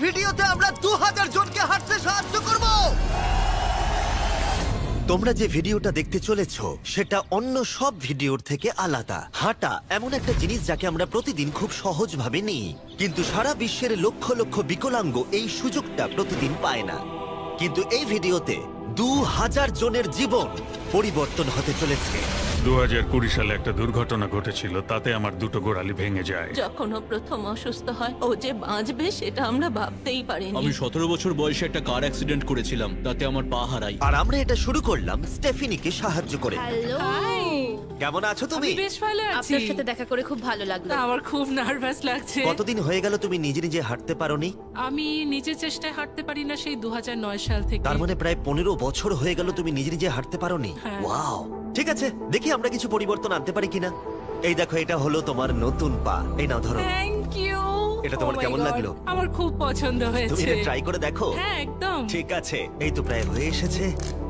ভিডিওতে আমরা 2000 জনকে হাঁটতে সাহায্য করব। তোমরা যে ভিডিওটা দেখতে চলেছো সেটা অন্য সব ভিডিওর থেকে আলাদা। হাঁটা এমন একটা জিনিস যাকে আমরা প্রতিদিন খুব সহজভাবে নিই, কিন্তু সারা বিশ্বের লক্ষ লক্ষ বিকলাঙ্গ এই সুযোগটা প্রতিদিন পায় না। কিন্তু এই ভিডিওতে 2000 জনের জীবন পরিবর্তন হতে চলেছে। 2020 সালে একটা দুর্ঘটনা ঘটেছিল, তাতে আমার দুটো গোড়ালি ভেঙে যায়। যখন ও প্রথম অসুস্থ হয়, ও যে বাঁচবে সেটা আমরা ভাবতেই পারিনি। আমি 17 বছর বয়সে একটা কার অ্যাক্সিডেন্ট করেছিলাম, তাতে আমার পা হারাই। আর আমরা এটা শুরু করলাম স্টেফিনিকে সাহায্য করে। হ্যালো, কেমন আছো তুমি? বেশ ভালো আছি। আপনার সাথে দেখা করে খুব ভালো লাগলো। আমার খুব নার্ভাস লাগছে। কতদিন হয়ে গেল তুমি নিজে নিজে হাঁটতে পারোনি? আমি নিজের চেষ্টায় হাঁটতে পারি না সেই 2009 সাল থেকে। তার মানে প্রায় 15 বছর হয়ে গেল তুমি নিজে নিজে হাঁটতে পারোনি। হ্যাঁ। ওয়াও, ঠিক আছে, দেখি আমরা কিছু পরিবর্তন আনতে পারি কিনা। এই দেখো, এটা হলো তোমার নতুন পা। এই নাও ধরো। Thank you. এটা তোমার কেমন লাগলো? আমার খুব পছন্দ তুমি হয়েছে। এটা ট্রাই করে দেখো। হ্যাঁ, একদম। ঠিক আছে, এই তো প্রায় হয়ে এসেছে।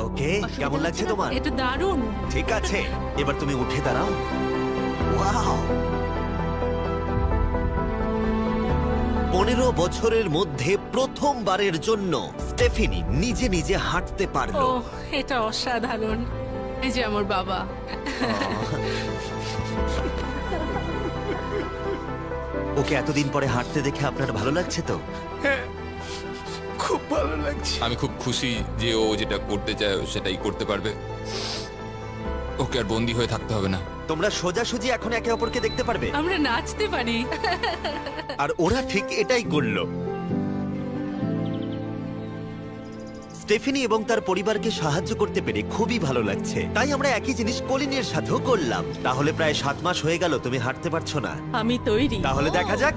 ওকে, কেমন লাগছে তোমার? এটা দারুণ। ঠিক আছে, এবার তুমি উঠে দাঁড়াও। ওয়াও, 15 বছরের মধ্যে প্রথমবারের জন্য স্টেফিনি নিজে নিজে হাঁটতে ও, পারলো। এটা অসাধারণ। এই যে আমার বাবা। ওকে এতদিন পরে হাঁটতে দেখে আপনার ভালো লাগছে তো? আমি খুব খুশি যে ও যেটা করতে চায় ও সেটাই করতে পারবে। ওকে আর বন্দি হয়ে থাকতে হবে না। তোমরা সোজাসুজি এখন একে অপরকে দেখতে পারবে। আমরা নাচতে পারি। আর ওরা ঠিক এটাই করলো। স্টেফিনি এবং তার পরিবারকে সাহায্য করতে পেরে খুবই ভালো লাগছে। তাই আমরা একই জিনিস কলিনের সাথেও করলাম। তাহলে প্রায় 7 মাস হয়ে গেল তুমি হাঁটতে পারছো না। আমি তৈরি। তাহলে দেখা যাক।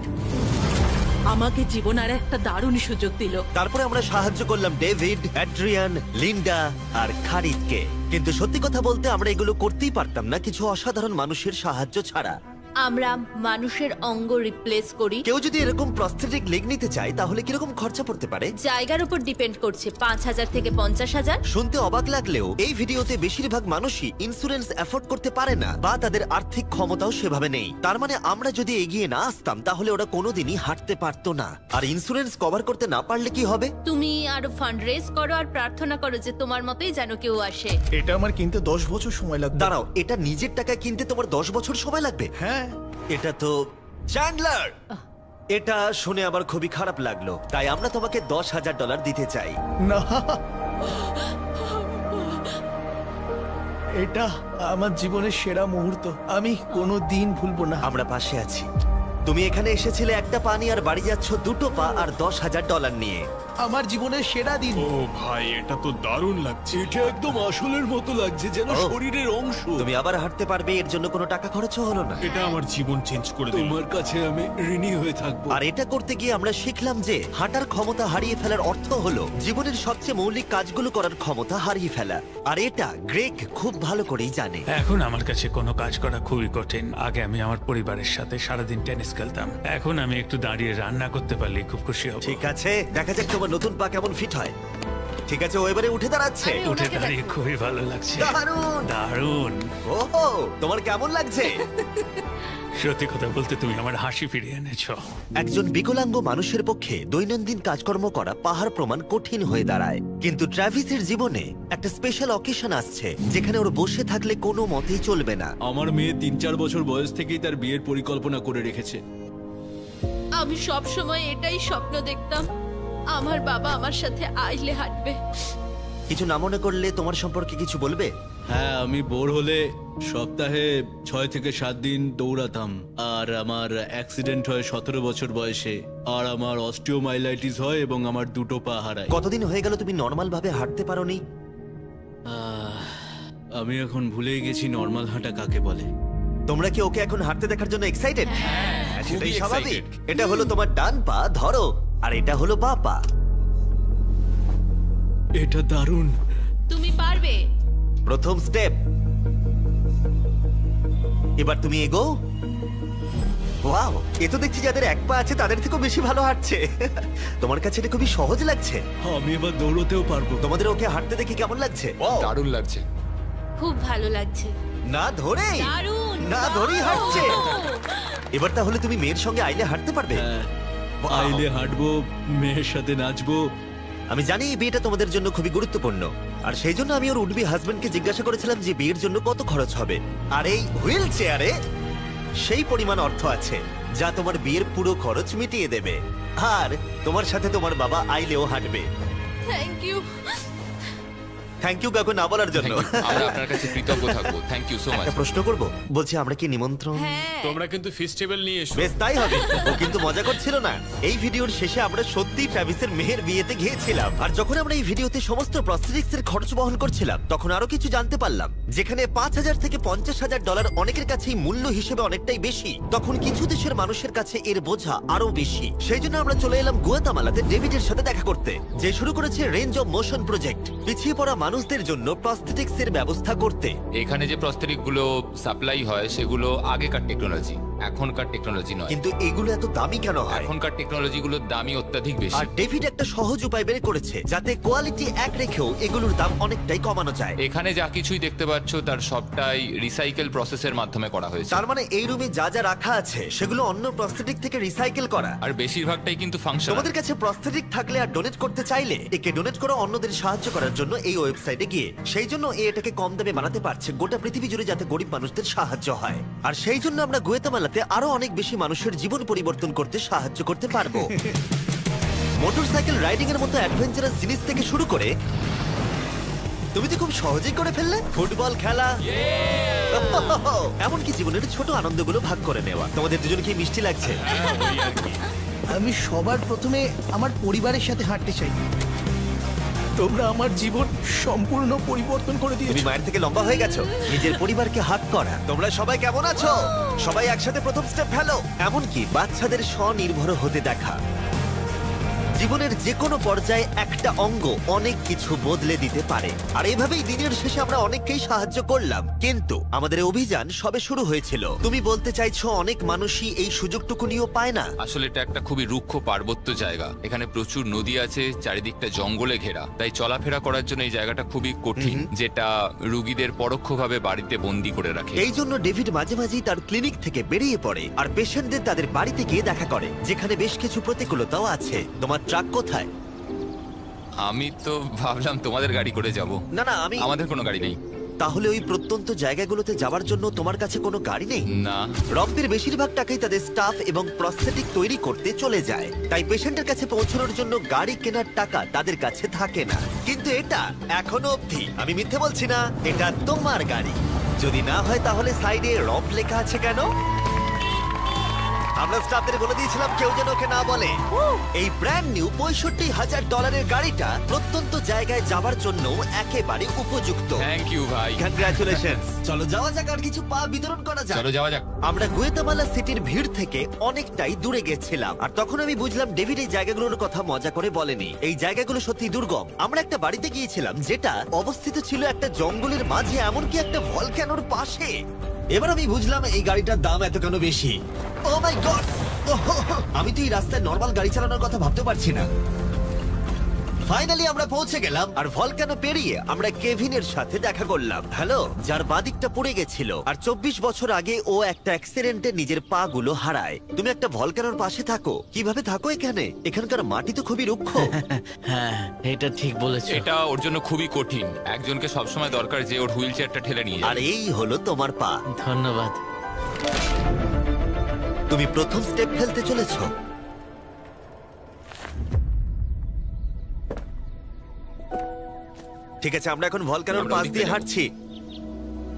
আমাকে জীবন আর একটা দারুণ সুযোগ দিল। তারপরে আমরা সাহায্য করলাম ডেভিড, অ্যাড্রিয়ান, লিন্ডা আর খারিদকে। কিন্তু সত্যি কথা বলতে আমরা এগুলো করতেই পারতাম না কিছু অসাধারণ মানুষের সাহায্য ছাড়া। আমরা মানুষের অঙ্গ রিপ্লেস করি। কেউ যদি এরকম প্রস্থেটিক লেগ নিতে চায় তাহলে কিরকম খরচা পড়তে পারে? জায়গার উপর ডিপেন্ড করছে, 5,000 থেকে 50,000। শুনতে অবাক লাগলেও এই ভিডিওতে বেশিরভাগ মানুষই ইন্স্যুরেন্স অ্যাফোর্ড করতে পারে না বা তাদের আর্থিক ক্ষমতাও সেভাবে নেই। তার মানে আমরা যদি এগিয়ে না আসতাম তাহলে ওরা কোনোদিনই হাঁটতে পারতো না। আর ইন্স্যুরেন্স কভার করতে না পারলে কি হবে? তুমি আরো ফান্ড রেজ করো আর প্রার্থনা করো যে তোমার মতোই যেন কেউ আসে। এটা আমার কিনতে 10 বছর সময় লাগবে। দাঁড়াও, এটা নিজের টাকায় কিনতে তোমার 10 বছর সময় লাগবে? হ্যাঁ, এটা তো চ্যান্ডলার। এটা শুনে আমার খুবই খারাপ লাগলো, তাই আমরা তোমাকে $10,000 দিতে চাই। না, এটা আমার জীবনের সেরা মুহূর্ত। আমি কোনো দিন ভুলবো না। আমরা পাশে আছি। তুমি এখানে এসেছিলে একটা পা নিয়ে আর বাড়ি যাচ্ছ দুটো পা আর $10,000 নিয়ে। আমার জীবনের সেরা দিন। ও ভাই, এটা তো দারুণ লাগছে। এটা একদম আসলের মতো লাগছে, যেন ও। শরীরের অংশ। তুমি আবার হাঁটতে পারবে, এর জন্য কোনো টাকা খরচও হলো না। এটা আমার জীবন চেঞ্জ করে দিল। তোমার কাছে আমি ঋণী হয়ে থাকবো। আর এটা করতে গিয়ে আমরা শিখলাম যে হাঁটার ক্ষমতা হারিয়ে ফেলার অর্থ হলো জীবনের সবচেয়ে মৌলিক কাজগুলো করার ক্ষমতা হারিয়ে ফেলা। আর এটা গ্রেগ খুব ভালো করেই জানে। এখন আমার কাছে কোনো কাজ করা খুবই কঠিন। আগে আমি আমার পরিবারের সাথে সারাদিন টেনিস খেলতাম, এখন আমি একটু দাঁড়িয়ে রান্না করতে পারলে খুব খুশি হব। ঠিক আছে, দেখা যাক তোমার নতুন পা কেমন ফিট হয়। ঠিক আছে, ও এবারে উঠে দাঁড়াচ্ছে। আরে, উঠে ওনাকে দাঁড়িয়ে দেখো। খুবই ভালো লাগছে। দারুণ। দারুণ। ওহো, তোমার কেমন লাগছে? সত্যি কথা বলতে তুমি আমার হাসি ফিরিয়ে এনেছো। একজন বিকলাঙ্গ মানুষের পক্ষে দৈনন্দিন কাজকর্ম করা পাহাড় প্রমাণ কঠিন হয়ে দাঁড়ায়। কিন্তু ট্রাভিসের জীবনে একটা স্পেশাল অকেশন আসছে যেখানে ওর বসে থাকলে কোনো মতেই চলবে না। আমার মেয়ে 3-4 বছর বয়স থেকেই তার বিয়ের পরিকল্পনা করে রেখেছে। আমি সব সময় এটাই স্বপ্ন দেখতাম, আমার বাবা আমার সাথে আইলে হাঁটবে। কিছু না মনে করলে তোমার সম্পর্কে কিছু বলবে? হ্যাঁ, আমি বোর হলে সপ্তাহে 6 থেকে 7 দিন দৌড়াতাম। আর আমার অ্যাক্সিডেন্ট হয় 17 বছর বয়সে। আর আমার অস্টিওমাইলাইটিস হয় এবং আমার দুটো পা হারায়। কতদিন হয়ে গেল তুমি নর্মাল ভাবে হাঁটতে পারোনি? আমি এখন ভুলেই গেছি নর্মাল হাঁটা কাকে বলে। তোমরা কি ওকে এখন হাঁটতে দেখার জন্য এক্সাইটেড? সেটাই খুবই স্বাভাবিক। excited। এটা হলো তোমার ডান পা, ধরো, আর এটা হলো বাঁ পা। এটা দারুণ। তুমি পারবে। প্রথম স্টেপ। এবার তুমি এগো। ওয়াও, এ তো দেখছি যাদের এক পা আছে তাদের থেকেও বেশি ভালো হাঁটছে। তোমার কাছে এটা খুবই সহজ লাগছে। আমি এবার দৌড়তেও পারবো। তোমাদের ওকে হাঁটতে দেখে কেমন লাগছে? দারুণ লাগছে। খুব ভালো লাগছে। না ধরে, দারুণ। না ধরেই হাঁটছে। এবার তাহলে তুমি মেয়ের সঙ্গে আইলে হাঁটতে পারবে? হ্যাঁ, Wow! আইলে হাঁটবো, মেয়ের সাথে নাচবো। আমি জানি এই বিয়েটা তোমাদের জন্য খুবই গুরুত্বপূর্ণ, আর সেই জন্য আমি ওর উডবি হাজবেন্ডকে জিজ্ঞাসা করেছিলাম যে বিয়ের জন্য কত খরচ হবে। আর এই হুইল চেয়ারে সেই পরিমাণ অর্থ আছে যা তোমার বিয়ের পুরো খরচ মিটিয়ে দেবে। আর তোমার সাথে তোমার বাবা আইলেও হাঁটবে। Thank you. থ্যাংক ইউ কাকু না বলার জন্য। Thank you. আমরা আপনার কাছে কৃতজ্ঞ থাকবো, থ্যাংক ইউ সো মাচ। একটা প্রশ্ন করব, বলছি আমরা কি নিমন্ত্রণ? হ্যাঁ, তোমরা কিন্তু ফেস্টিভ্যাল নিয়ে এসো। বেশ তাই হবে। ও কিন্তু মজা করছিল না। এই ভিডিওর শেষে আমরা সত্যি ট্রাভিসের মেহের বিয়েতে গিয়েছিলাম, আর যখন আমরা এই ভিডিওতে সমস্ত প্রস্থেটিক্স এর খরচ বহন করছিলাম তখন আরো কিছু জানতে পারলাম। যেখানে $5,000 থেকে $50,000 অনেকের কাছেই মূল্য হিসেবে অনেকটাই বেশি, তখন কিছু দেশের মানুষের কাছে এর বোঝা আরো বেশি। সেই জন্য আমরা চলে এলাম গুয়াতামালাতে ডেভিডের সাথে দেখা করতে, যে শুরু করেছে রেঞ্জ অফ মোশন প্রজেক্ট, পিছিয়ে পড়া মানুষদের জন্য প্রস্থেটিক্স এর ব্যবস্থা করতে। এখানে যে প্রস্তরিক গুলো সাপ্লাই হয় সেগুলো আগেকার টেকনোলজি, এখনকার টেকনোলজি নয়। কিন্তু এগুলো এত দামি কেন হয়? এখনকার টেকনোলজি গুলোর দামই অত্যাধিক আর বেশি। ডেভিড একটা সহজ উপায় বের করেছে যাতে কোয়ালিটি এক রেখেও এগুলোর দাম অনেকটাই কমানো যায়। এখানে যা কিছুই দেখতে পাচ্ছ তার সবটাই রিসাইকেল প্রসেসের মাধ্যমে করা হয়েছে, তার মানে এই রুমে যা যা রাখা আছে সেগুলো অন্য প্রস্থেটিক থেকে রিসাইকেল করা। আর বেশিরভাগটাই কিন্তু ফাংশনাল। তোমাদের কাছে প্রস্থেটিক থাকলে আর ডোনেট করতে চাইলে একে ডোনেট করো অন্যদের সাহায্য করার জন্য এই ওয়েবসাইটে গিয়ে। সেই জন্য এটাকে কম দামে বানাতে পারছে গোটা পৃথিবী জুড়ে যাতে গরিব মানুষদের সাহায্য হয়। আর সেই জন্য আমরা গুয়েতামালাতে আরো অনেক বেশি মানুষের জীবন পরিবর্তন করতে সাহায্য করতে পারবো। মোটরসাইকেল রাইডিং এর মতো অ্যাডভেঞ্চারাস জিনিস থেকে শুরু করে তুমি তো খুব সহজেই করে ফেললে ফুটবল খেলা, এমনকি জীবনের ছোট আনন্দগুলো ভাগ করে নেওয়া। তোমাদের দুজন কি মিষ্টি লাগছে? আমি সবার প্রথমে আমার পরিবারের সাথে হাঁটতে চাই। তোমরা আমার জীবন সম্পূর্ণ পরিবর্তন করে তুমি দিয়েছো। মায়ের থেকে লম্বা হয়ে গেছো, নিজের পরিবারকে হাত করা। তোমরা সবাই কেমন আছো? সবাই একসাথে প্রথম স্টেপ ফেলো। এমনকি বাচ্চাদের স্বনির্ভর হতে দেখা। জীবনের যে কোনো পর্যায়ে একটা অঙ্গ অনেক কিছু বদলে দিতে পারে। আর এইভাবেই দিনের শেষে আমরা অনেককেই সাহায্য করলাম, কিন্তু আমাদের অভিযান সবে শুরু হয়েছিল। তুমি বলতে চাইছো অনেক মানুষই এই সুযোগটুকু নিয়েও পায় না? আসলে এটা একটা খুবই রুক্ষ পার্বত্য জায়গা, এখানে প্রচুর নদী আছে, চারিদিকটা জঙ্গলে ঘেরা, তাই চলাফেরা করার জন্য এই জায়গাটা খুবই কঠিন, যেটা রুগীদের পরোক্ষভাবে বাড়িতে বন্দি করে রাখে। এই জন্য ডেভিড মাঝে মাঝেই তার ক্লিনিক থেকে বেরিয়ে পড়ে আর পেশেন্টদের তাদের বাড়িতে গিয়ে দেখা করে, যেখানে বেশ কিছু প্রতিকূলতাও আছে। তোমার ট্রাক কোথায়? আমি তো ভাবলাম তোমাদের গাড়ি করে যাব। না না, আমাদের কোনো গাড়ি নেই। তাহলে ওই প্রত্যন্ত জায়গাগুলোতে যাওয়ার জন্য তোমার কাছে কোনো গাড়ি নেই? না, রম্পের বেশিরভাগ টাকাই তাদের স্টাফ এবং প্রস্থেটিক তৈরি করতে চলে যায়, তাই পেশেন্টের কাছে পৌঁছানোর জন্য গাড়ি কেনার টাকা তাদের কাছে থাকে না। কিন্তু এটা এখনো অবধি, আমি মিথ্যে বলছি না, এটা তোমার গাড়ি। যদি না হয় তাহলে সাইডে রম্প লেখা আছে কেন? আমরা স্টাফদের বলে দিয়েছিলাম কেউ যেন ওকে না বলে। এই ব্র্যান্ড নিউ $65,000 গাড়িটা প্রত্যন্ত জায়গায় যাবার জন্য একেবারে উপযুক্ত। থ্যাংক ইউ ভাই। কংগ্রাচুলেশনস। চলো যাওয়া যাক আর কিছু পা বিতরণ করা যাক। চলো যাওয়া যাক। আমরা গুয়েতামালা সিটির ভিড় থেকে অনেকটাই দূরে গেছিলাম, আর তখন আমি বুঝলাম ডেভিড এই জায়গাগুলোর কথা মজা করে বলেনি। এই জায়গাগুলো সত্যি দুর্গম। আমরা একটা বাড়িতে গিয়েছিলাম যেটা অবস্থিত ছিল একটা জঙ্গলের মাঝে, এমনকি একটা ভলক্যানোর পাশে। এবার আমি বুঝলাম এই গাড়িটার দাম এত কেন বেশি। ও মাই গড! আমি তো এই রাস্তায় নর্মাল গাড়ি চালানোর কথা ভাবতে পারছি না। ফাইনালি আমরা পৌঁছে গেলাম, আর ভলকানো পেরিয়ে আমরা কেভিনের সাথে দেখা করলাম। হ্যালো, যার বাদিকটা পড়ে গেছিল, আর 24 বছর আগে ও একটা অ্যাক্সিডেন্টে নিজের পা গুলো হারায়। তুমি একটা ভলকানোর পাশে থাকো, কিভাবে থাকো এখানে? এখানকার মাটি তো খুবই রুক্ষ। হ্যাঁ, এটা ঠিক বলেছো। এটা ওর জন্য খুবই কঠিন, একজনকে সবসময় দরকার যে ওর হুইল চেয়ারটা ঠেলে নিয়ে আর যাবে। এই হলো তোমার পা। ধন্যবাদ। তুমি প্রথম স্টেপ ফেলতে চলেছো। ঠিক আছে, আমরা এখন ভলকানোর আমরা পাশ ওদিকে দিয়ে যাবো। হাঁটছি।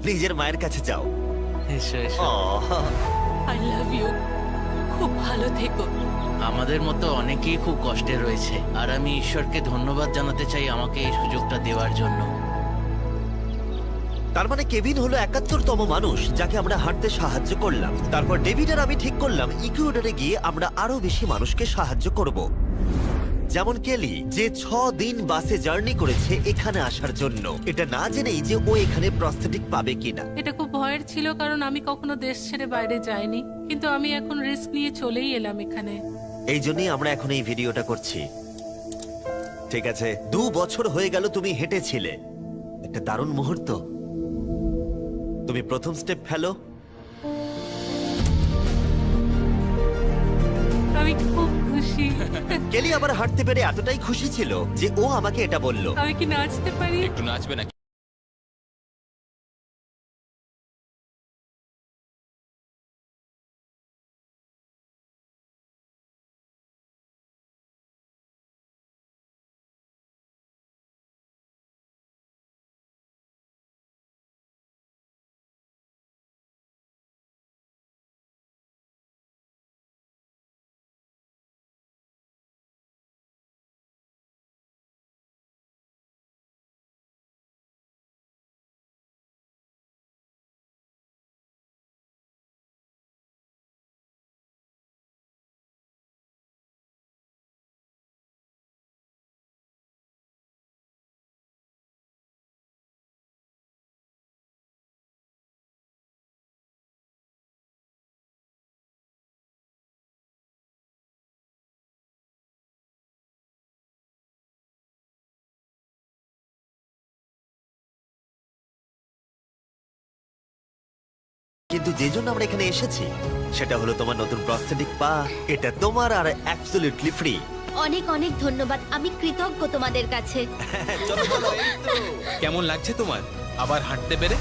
নিজের মায়ের কাছে যাও। এসো এসো। আহ, আই লাভ ইউ। খুব ভালো থেকো। আমাদের মতো অনেকেই খুব কষ্টে রয়েছে, আর আমি ঈশ্বরকে ধন্যবাদ জানাতে চাই আমাকে এই সুযোগটা দেওয়ার জন্য। তার মানে কেভিন হলো 71তম মানুষ যাকে আমরা হাঁটতে সাহায্য করলাম। তারপর ডেভিড আর আমি ঠিক করলাম ইকুয়েডরে গিয়ে আমরা আরো বেশি মানুষকে সাহায্য করব, যেমন কেলি, যে 6 দিন বাসে জার্নি করেছে এখানে আসার জন্য, এটা না জেনেই যে ও এখানে প্রস্থেটিক পাবে কিনা। এটা খুব ভয়ের ছিল, কারণ আমি কখনো দেশ ছেড়ে বাইরে যাইনি, কিন্তু আমি এখন রিস্ক নিয়ে চলেই এলাম এখানে। এই জন্যই আমরা এখন এই ভিডিওটা করছি। ঠিক আছে, 2 বছর হয়ে গেল তুমি হেঁটেছিলে, একটা দারুণ মুহূর্ত। তুমি প্রথম স্টেপ ফেলো। আমি খুব খুশি। খুশি। কেলি আবার হাঁটতে পেরে এতটাই খুশি ছিল যে ও আমাকে এটা বলল। আমি কি নাচতে পারি? একটু নাচবে নাকি? কিন্তু যে জন্য আমরা এখানে এসেছি সেটা হলো তোমার নতুন প্রস্থেটিক পা। এটা তোমার আর অ্যাবসলিউটলি ফ্রি। অনেক অনেক ধন্যবাদ, আমি কৃতজ্ঞ তোমাদের কাছে। চলো চলো। কেমন লাগছে তোমার আবার হাঁটতে পেরে?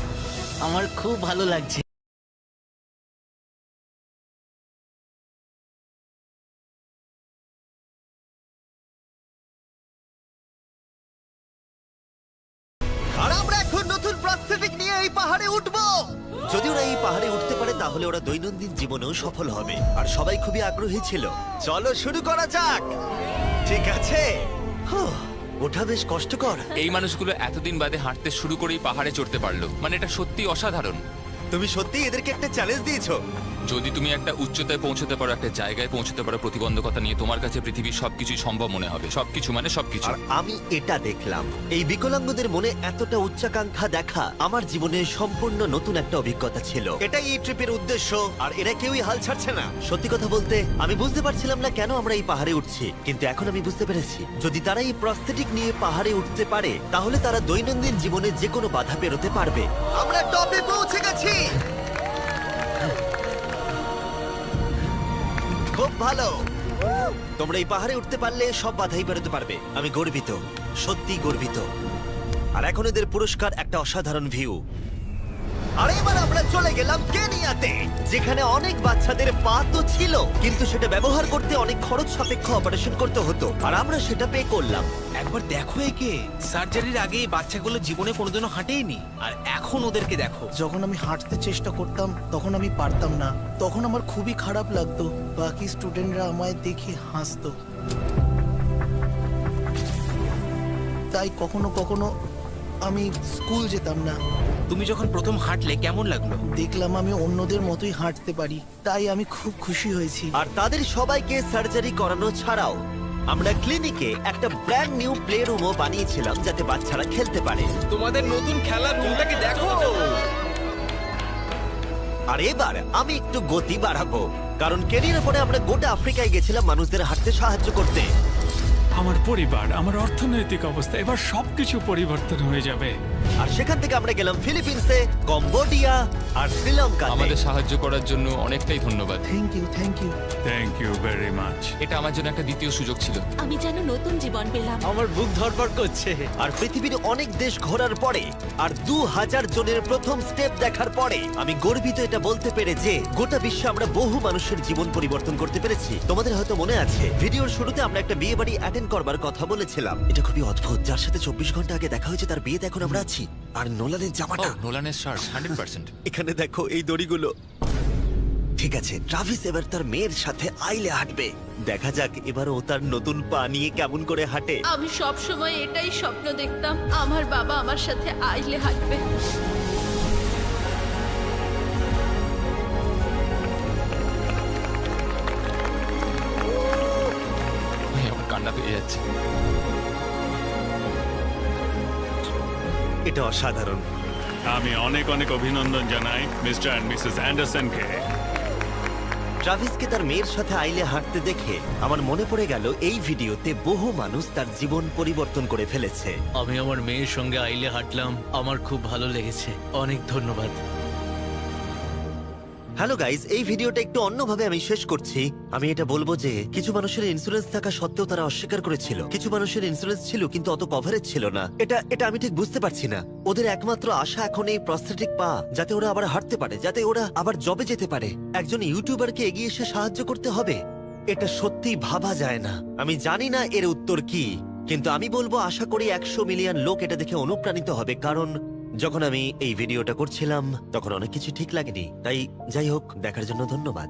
আমার খুব ভালো লাগছে। আর আমরা এখন নতুন প্রস্থেটিক নিয়ে এই পাহাড়ে উঠবো। যদি ওরা এই পাহাড়ে উঠতে পারে তাহলে ওরা দৈনন্দিন জীবনেও সফল হবে। আর সবাই খুবই আগ্রহী ছিল। চলো শুরু করা যাক। ঠিক আছে। ওঠা বেশ কষ্টকর। এই মানুষগুলো এতদিন বাদে হাঁটতে শুরু করেই পাহাড়ে চড়তে পারলো, মানে এটা সত্যি অসাধারণ। তুমি সত্যি এদেরকে একটা চ্যালেঞ্জ দিয়েছো। যদি তুমি একটা উচ্চতায় পৌঁছতে পারো, একটা জায়গায় পৌঁছতে পারো, প্রতিবন্ধকতা নিয়ে তোমার কাছে পৃথিবীর সবকিছুই সম্ভব মনে হবে। সবকিছু মানে সবকিছু। আর আমি এটা দেখলাম, এই বিকলাঙ্গদের মনে এতটা উচ্চাকাঙ্ক্ষা দেখা আমার জীবনে সম্পূর্ণ নতুন একটা অভিজ্ঞতা ছিল। এটাই এই ট্রিপের উদ্দেশ্য। আর এরা কেউই হাল ছাড়ছে না। সত্যি কথা বলতে আমি বুঝতে পারছিলাম না কেন আমরা এই পাহাড়ে উঠছি, কিন্তু এখন আমি বুঝতে পেরেছি যদি তারা এই প্রস্থেটিক নিয়ে পাহাড়ে উঠতে পারে তাহলে তারা দৈনন্দিন জীবনে যে কোনো বাধা পেরোতে পারবে। আমরা টপে পৌঁছে গেছি। খুব ভালো। তোমরা এই পাহাড়ে উঠতে পারলে সব বাধাই বেরোতে পারবে। আমি গর্বিত, সত্যি গর্বিত। আর এখন এদের পুরস্কার একটা অসাধারণ ভিউ। আর এবার আমরা চলে গেলাম কেনিয়াতে, যেখানে অনেক বাচ্চাদের পা তো ছিল কিন্তু সেটা ব্যবহার করতে অনেক খরচ সাপেক্ষ অপারেশন করতে হতো। আর আমরা সেটা পে করলাম। একবার দেখো একে, সার্জারির আগে এই বাচ্চাগুলো জীবনে কোনোদিনও হাঁটেইনি, আর এখন ওদেরকে দেখো। যখন আমি হাঁটতে চেষ্টা করতাম তখন আমি পারতাম না। তখন আমার খুবই খারাপ লাগতো। বাকি স্টুডেন্টরা আমায় দেখে হাসতো। তাই কখনো কখনো আমি স্কুল যেতাম না। তুমি যখন প্রথম হাঁটলে কেমন লাগলো? দেখলাম আমি অন্যদের মতোই হাঁটতে পারি, তাই আমি খুব খুশি হয়েছি। আর তাদের সবাইকে সার্জারি করানো ছাড়াও আমরা ক্লিনিকে একটা ব্র্যান্ড নিউ প্লে রুমও বানিয়েছিলাম যাতে বাচ্চারা খেলতে পারে। তোমাদের নতুন খেলার রুমটাকে দেখো। আর এবার আমি একটু গতি বাড়াবো, কারণ কেনিয়ার পরে আমরা গোটা আফ্রিকায় গেছিলাম মানুষদের হাঁটতে সাহায্য করতে। আমার পরিবার, আমার অর্থনৈতিক অবস্থা, এবার সবকিছু পরিবর্তন হয়ে যাবে। আর সেখান থেকে আমরা গেলাম ফিলিপিন্সে, কম্বোডিয়া আর শ্রীলঙ্কা। আমাদের সাহায্য করার জন্য অনেকটাই ধন্যবাদ। Thank you, thank you. Thank you very much. এটা আমার জন্য একটা দ্বিতীয় সুযোগ ছিল। আমি যেন নতুন জীবন পেলাম। আমার বুক ধড়ফড় করছে। আর পৃথিবীর অনেক দেশ ঘোরার পরে আর 2000 জনের প্রথম স্টেপ দেখার পরে আমি গর্বিত এটা বলতে পেরে যে গোটা বিশ্বে আমরা বহু মানুষের জীবন পরিবর্তন করতে পেরেছি। তোমাদের হয়তো মনে আছে ভিডিওর শুরুতে আমরা একটা বিয়ে বাড়ি অ্যাটেন্ড করবার কথা বলেছিলাম। এটা খুবই অদ্ভুত, যার সাথে 24 ঘন্টা আগে দেখা হয়েছে তার বিয়েতে এখন আমরা আছি। আর নোলানের জামাটা, নোলানের শার্ট 100%। এখানে দেখো এই দড়িগুলো। ঠিক আছে, ট্রাভিস এবার তার মেয়ের সাথে আইলে হাঁটবে। দেখা যাক এবার ও তার নতুন পা নিয়ে কেমন করে হাঁটে। আমি সব সময় এটাই স্বপ্ন দেখতাম, আমার বাবা আমার সাথে আইলে হাঁটবে। আমার কান্না পেয়ে যাচ্ছে। এটা অসাধারণ। আমি অনেক অনেক অভিনন্দন জানাই মিস্টার অ্যান্ড মিসেস অ্যান্ডারসনকে। ট্রাভিসকে তার মেয়ের সাথে আইলে হাঁটতে দেখে আমার মনে পড়ে গেল এই ভিডিওতে বহু মানুষ তার জীবন পরিবর্তন করে ফেলেছে। আমি আমার মেয়ের সঙ্গে আইলে হাঁটলাম, আমার খুব ভালো লেগেছে। অনেক ধন্যবাদ। হ্যালো গাইস, এই ভিডিওটা একটু অন্যভাবে আমি শেষ করছি। আমি এটা বলবো যে কিছু মানুষের ইন্স্যুরেন্স থাকা সত্ত্বেও তারা অস্বীকার করেছিল, কিছু মানুষের ইন্স্যুরেন্স ছিল কিন্তু অত কভারেজ ছিল না। এটা আমি ঠিক বুঝতে পারছি না। ওদের একমাত্র আশা এখন এই প্রস্থেটিক পা, যাতে ওরা আবার হাঁটতে পারে, যাতে ওরা আবার জবে যেতে পারে। একজন ইউটিউবারকে এগিয়ে এসে সাহায্য করতে হবে, এটা সত্যিই ভাবা যায় না। আমি জানি না এর উত্তর কি, কিন্তু আমি বলবো আশা করি 100 মিলিয়ন লোক এটা দেখে অনুপ্রাণিত হবে। কারণ যখন আমি এই ভিডিওটা করছিলাম তখন অনেক কিছু ঠিক লাগেনি। তাই যাই হোক, দেখার জন্য ধন্যবাদ।